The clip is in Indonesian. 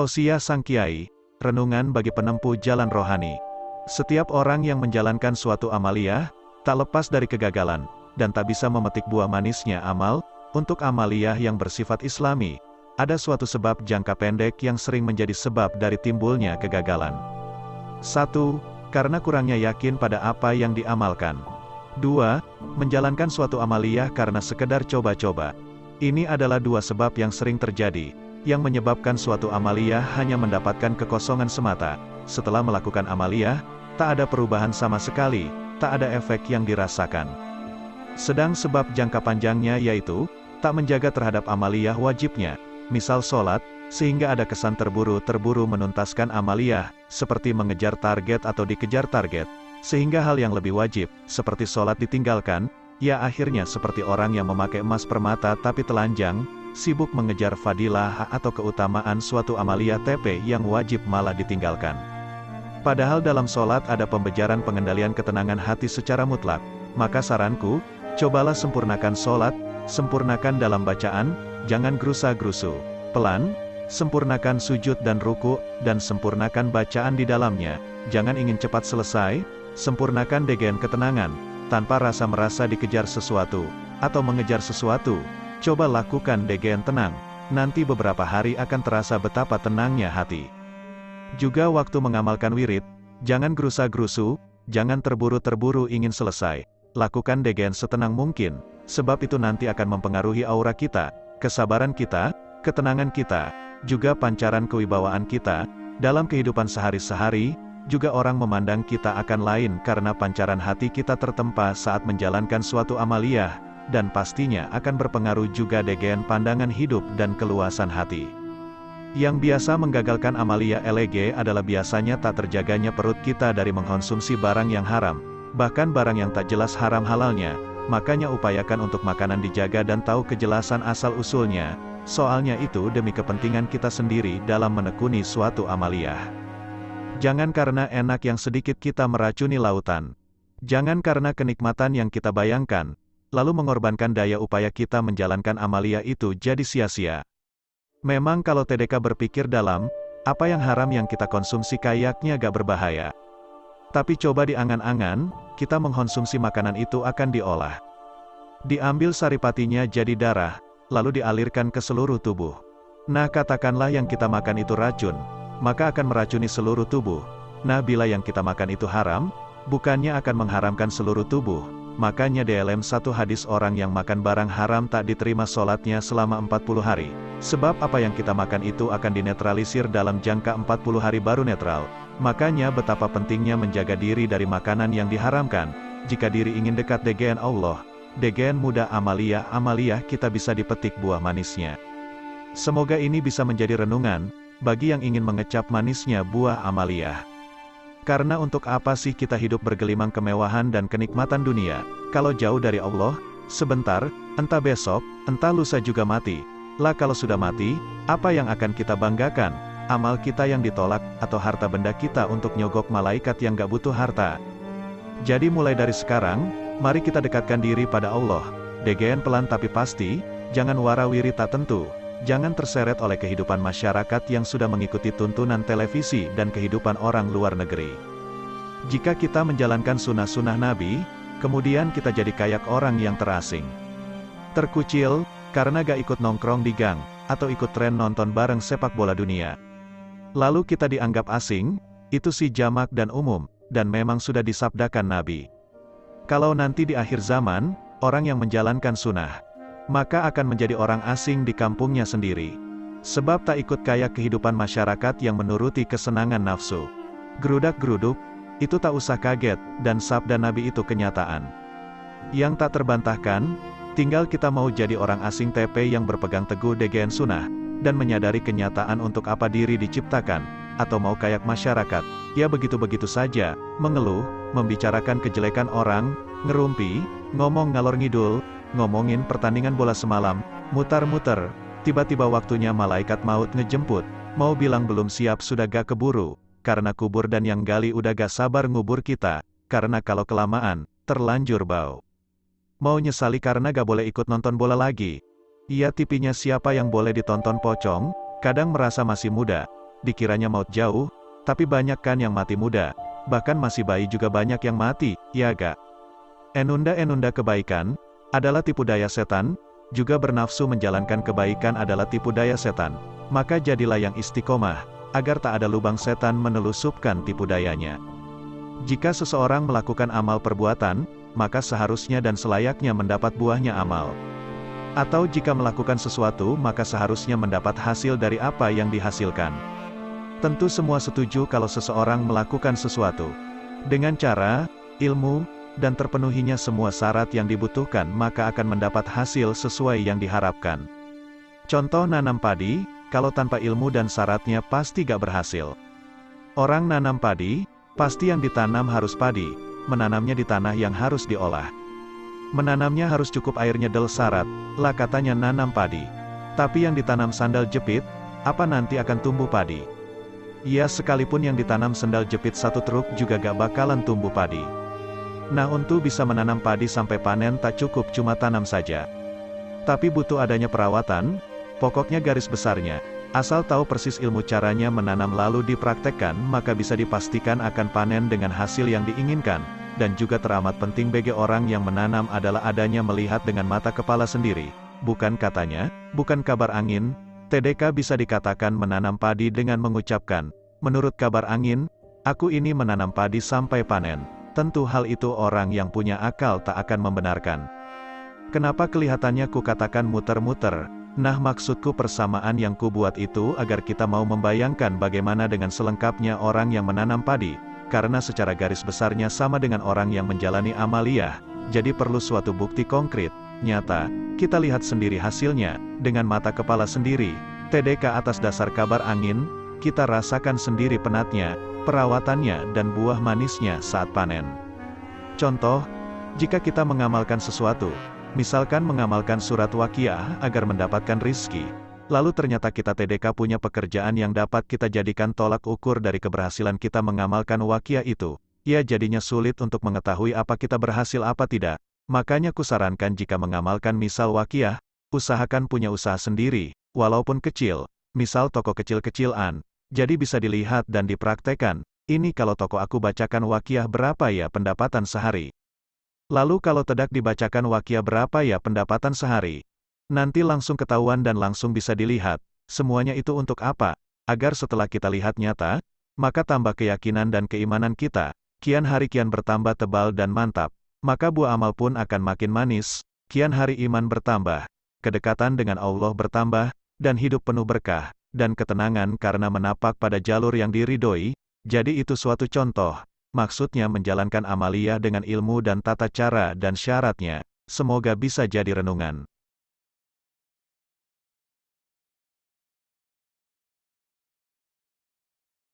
Tausiah Sang Kiai, renungan bagi penempuh jalan rohani. Setiap orang yang menjalankan suatu amaliyah, tak lepas dari kegagalan, dan tak bisa memetik buah manisnya amal. Untuk amaliyah yang bersifat islami, ada suatu sebab jangka pendek yang sering menjadi sebab dari timbulnya kegagalan. 1. Karena kurangnya yakin pada apa yang diamalkan. 2. Menjalankan suatu amaliyah karena sekedar coba-coba. Ini adalah dua sebab yang sering terjadi, yang menyebabkan suatu amaliyah hanya mendapatkan kekosongan semata. Setelah melakukan amaliyah, tak ada perubahan sama sekali, tak ada efek yang dirasakan. Sedang sebab jangka panjangnya yaitu, tak menjaga terhadap amaliyah wajibnya, misal sholat, sehingga ada kesan terburu-terburu menuntaskan amaliyah, seperti mengejar target atau dikejar target, sehingga hal yang lebih wajib, seperti sholat ditinggalkan, ya akhirnya seperti orang yang memakai emas permata tapi telanjang, sibuk mengejar fadilah atau keutamaan suatu amaliyah TP yang wajib malah ditinggalkan. Padahal dalam sholat ada pembejaran pengendalian ketenangan hati secara mutlak, maka saranku, cobalah sempurnakan sholat, sempurnakan dalam bacaan, jangan gerusa-gerusu, pelan, sempurnakan sujud dan ruku, dan sempurnakan bacaan di dalamnya, jangan ingin cepat selesai, sempurnakan degen ketenangan, tanpa rasa merasa dikejar sesuatu, atau mengejar sesuatu, coba lakukan degen tenang, nanti beberapa hari akan terasa betapa tenangnya hati. Juga waktu mengamalkan wirid, jangan gerusa-gerusu, jangan terburu-terburu ingin selesai, lakukan degen setenang mungkin, sebab itu nanti akan mempengaruhi aura kita, kesabaran kita, ketenangan kita, juga pancaran kewibawaan kita, dalam kehidupan sehari-hari, juga orang memandang kita akan lain karena pancaran hati kita tertempa saat menjalankan suatu amaliyah, dan pastinya akan berpengaruh juga dengan pandangan hidup dan keluasan hati. Yang biasa menggagalkan amaliyah LEG adalah biasanya tak terjaganya perut kita dari mengkonsumsi barang yang haram, bahkan barang yang tak jelas haram halalnya. Makanya upayakan untuk makanan dijaga dan tahu kejelasan asal-usulnya, soalnya itu demi kepentingan kita sendiri dalam menekuni suatu amaliyah. Jangan karena enak yang sedikit kita meracuni lautan. Jangan karena kenikmatan yang kita bayangkan, lalu mengorbankan daya upaya kita menjalankan amaliyah itu jadi sia-sia. Memang kalau TDK berpikir dalam, apa yang haram yang kita konsumsi kayaknya gak berbahaya. Tapi coba diangan-angan, kita mengkonsumsi makanan itu akan diolah. Diambil saripatinya jadi darah, lalu dialirkan ke seluruh tubuh. Nah katakanlah yang kita makan itu racun, maka akan meracuni seluruh tubuh. Nah bila yang kita makan itu haram, bukannya akan mengharamkan seluruh tubuh. Makanya dalam satu hadis orang yang makan barang haram tak diterima sholatnya selama 40 hari. Sebab apa yang kita makan itu akan dinetralisir dalam jangka 40 hari baru netral. Makanya betapa pentingnya menjaga diri dari makanan yang diharamkan. Jika diri ingin dekat dengan Allah, dengan mudah amaliyah kita bisa dipetik buah manisnya. Semoga ini bisa menjadi renungan, bagi yang ingin mengecap manisnya buah amaliyah. Karena untuk apa sih kita hidup bergelimang kemewahan dan kenikmatan dunia, kalau jauh dari Allah, sebentar, entah besok, entah lusa juga mati. Lah kalau sudah mati, apa yang akan kita banggakan? Amal kita yang ditolak, atau harta benda kita untuk nyogok malaikat yang gak butuh harta? Jadi mulai dari sekarang, mari kita dekatkan diri pada Allah. Degen pelan tapi pasti, jangan warawiri tak tentu. Jangan terseret oleh kehidupan masyarakat yang sudah mengikuti tuntunan televisi dan kehidupan orang luar negeri. Jika kita menjalankan sunnah-sunnah Nabi, kemudian kita jadi kayak orang yang terasing. Terkucil, karena gak ikut nongkrong di gang, atau ikut tren nonton bareng sepak bola dunia. Lalu kita dianggap asing, itu sih jamak dan umum, dan memang sudah disabdakan Nabi. Kalau nanti di akhir zaman, orang yang menjalankan sunnah, maka akan menjadi orang asing di kampungnya sendiri. Sebab tak ikut kayak kehidupan masyarakat yang menuruti kesenangan nafsu. Gerudak-geruduk, itu tak usah kaget, dan sabda Nabi itu kenyataan. Yang tak terbantahkan, tinggal kita mau jadi orang asing TP yang berpegang teguh dengan sunnah, dan menyadari kenyataan untuk apa diri diciptakan, atau mau kayak masyarakat, ya begitu-begitu saja, mengeluh, membicarakan kejelekan orang, ngerumpi, ngomong ngalor ngidul, ngomongin pertandingan bola semalam, mutar-muter, tiba-tiba waktunya malaikat maut ngejemput, mau bilang belum siap sudah gak keburu, karena kubur dan yang gali udah gak sabar ngubur kita, karena kalau kelamaan, terlanjur bau. Mau nyesali karena gak boleh ikut nonton bola lagi. Iya tipinya siapa yang boleh ditonton pocong, kadang merasa masih muda, dikiranya maut jauh, tapi banyak kan yang mati muda, bahkan masih bayi juga banyak yang mati, ya gak? Enunda-enunda kebaikan, adalah tipu daya setan, juga bernafsu menjalankan kebaikan adalah tipu daya setan. Maka jadilah yang istiqomah, agar tak ada lubang setan menelusupkan tipu dayanya. Jika seseorang melakukan amal perbuatan, maka seharusnya dan selayaknya mendapat buahnya amal. Atau jika melakukan sesuatu maka seharusnya mendapat hasil dari apa yang dihasilkan. Tentu semua setuju kalau seseorang melakukan sesuatu dengan cara, ilmu, dan terpenuhinya semua syarat yang dibutuhkan maka akan mendapat hasil sesuai yang diharapkan. Contoh nanam padi, kalau tanpa ilmu dan syaratnya pasti gak berhasil. Orang nanam padi, pasti yang ditanam harus padi, menanamnya di tanah yang harus diolah. Menanamnya harus cukup airnya del syarat, lah katanya nanam padi. Tapi yang ditanam sandal jepit, apa nanti akan tumbuh padi? Ya sekalipun yang ditanam sandal jepit satu truk juga gak bakalan tumbuh padi. Nah untuk bisa menanam padi sampai panen tak cukup cuma tanam saja. Tapi butuh adanya perawatan, pokoknya garis besarnya, asal tahu persis ilmu caranya menanam lalu dipraktekkan maka bisa dipastikan akan panen dengan hasil yang diinginkan. Dan juga teramat penting bagi orang yang menanam adalah adanya melihat dengan mata kepala sendiri. Bukan katanya, bukan kabar angin, TDK bisa dikatakan menanam padi dengan mengucapkan, menurut kabar angin, aku ini menanam padi sampai panen. Tentu hal itu orang yang punya akal tak akan membenarkan. Kenapa kelihatannya ku katakan muter-muter? Nah maksudku persamaan yang ku buat itu agar kita mau membayangkan bagaimana dengan selengkapnya orang yang menanam padi. Karena secara garis besarnya sama dengan orang yang menjalani amaliyah, jadi perlu suatu bukti konkret, nyata, kita lihat sendiri hasilnya, dengan mata kepala sendiri, TDK atas dasar kabar angin, kita rasakan sendiri penatnya, perawatannya dan buah manisnya saat panen. Contoh, jika kita mengamalkan sesuatu, misalkan mengamalkan surat Waqiah agar mendapatkan rizki, lalu ternyata kita TDK punya pekerjaan yang dapat kita jadikan tolak ukur dari keberhasilan kita mengamalkan Waqiah itu, ya jadinya sulit untuk mengetahui apa kita berhasil apa tidak. Makanya kusarankan jika mengamalkan misal Waqiah, usahakan punya usaha sendiri, walaupun kecil, misal toko kecil-kecilan, jadi bisa dilihat dan dipraktekan, ini kalau toko aku bacakan Waqiah berapa ya pendapatan sehari? Lalu kalau tidak dibacakan Waqiah berapa ya pendapatan sehari? Nanti langsung ketahuan dan langsung bisa dilihat, semuanya itu untuk apa? Agar setelah kita lihat nyata, maka tambah keyakinan dan keimanan kita, kian hari kian bertambah tebal dan mantap, maka buah amal pun akan makin manis, kian hari iman bertambah, kedekatan dengan Allah bertambah, dan hidup penuh berkah, dan ketenangan karena menapak pada jalur yang diridhoi, jadi itu suatu contoh, maksudnya menjalankan amaliyah dengan ilmu dan tata cara dan syaratnya, semoga bisa jadi renungan.